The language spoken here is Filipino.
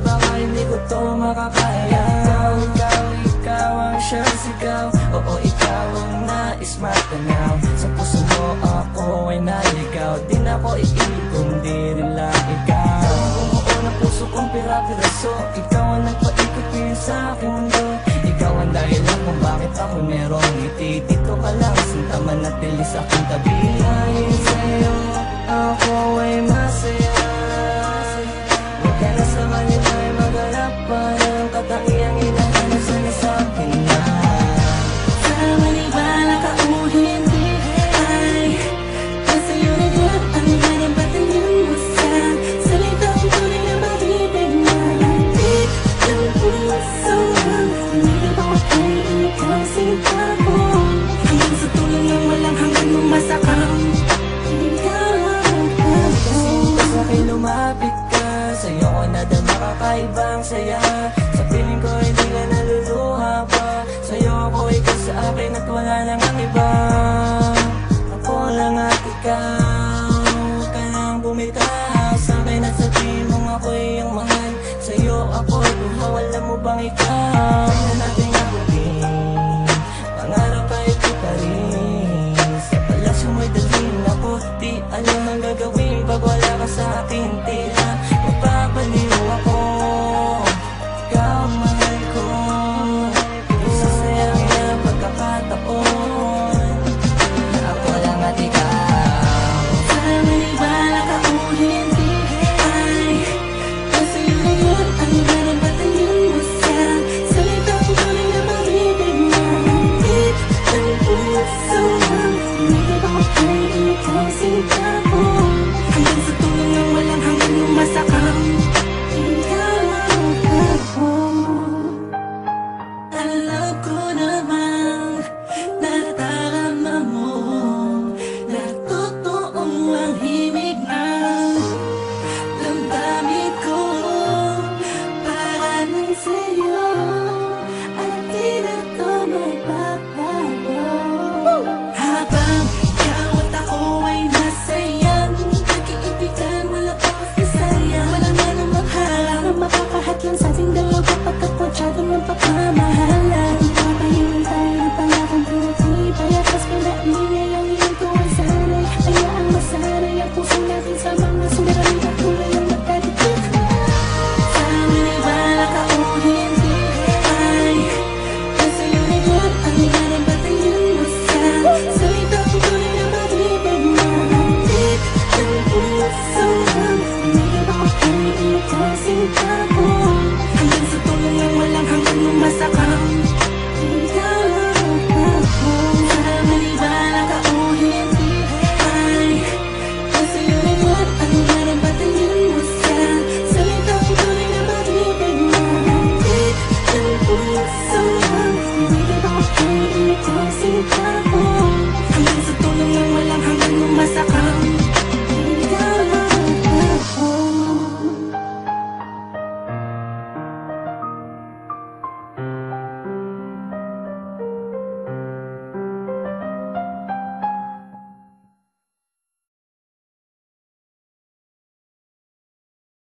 baka hindi ko to makakaya. Ikaw ang siyang sigaw. Oo, ikaw ang nais matanaw. Sa puso mo ako ay naligaw. Di na ko iipon, di rin lang ikaw. Oo, na puso kong pira-piraso. Ikaw ang nagpaikot ngayon sa aking mundo. Ikaw ang dahilan kung bakit ako merong ngiti. Dito ka lang, sinta manatili sa aking tabi. Dahil sa'yo ako ay masaya. Huwag ka na sa kanila ay maghanap pa ng katangiang hinahanap sana sa akin na. Sa maniwala ka o hindi ay nasa'yo na yan ang narambatan mo sa salitang tunay na mabibig na hatid ng puso. Hindi ba ko ay ikaw sinta ko hanggang sa tulong ng walang hanggan mong masakang ikaw Kasi sa'kin lumapit ka, sa'yo ko nadama kakaibang saya. Sa piling ko hindi ka naluluha pa. Sa'yo ako, ikaw sa akin at wala nang ang iba. Ako lang at ikaw, huwag ka nang bumitaw sa'kin at sabihin mong ako'y iyong mahal. Sa'yo ako'y wala mo bang ikaw? Kaya natin abutin, pangarap ay ito pa rin. Sa palasyo mo'y dalhin ako, di alam ang gagawin pag wala ka sa akin. Tila mapapaliw ako, ikaw ang mahal ko. Isasayang na pagkakataon, ako lang at ikaw. Sa maniwala ka o hindi ay nasa'yo na yan ang narambatan mo sa salitang tunay na mabibig na hatid ng puso. Hindi ba ko ay ikaw sinta ko hanggang sa tulong ng walang hanggan mong masakang ikaw ako. Alam ko namang nadarama mo na totoong ang himig ng damdamin ko para lang sa'yo at di na to magbabago. Habang ikaw at ako ay nasayang nag-iibigan, wala pa kasi sayang. Wala na namang halang na makakahatlan sa ating dalawa pagkat masyado ng pagmamahalan. Papayunan tayo ng pangakong pinatibay at mas pinaingay ang iyong tuwang sanay. Hayaang masanay ang puso natin sa mga suliranin at tulay ng magkadikit. Sa maniwala ka o hindi ay nasa'yo na yan ang narambatan mo sa salitang tunay na mabibig na hatid ng puso. Hindi ba ko ay ikaw sinta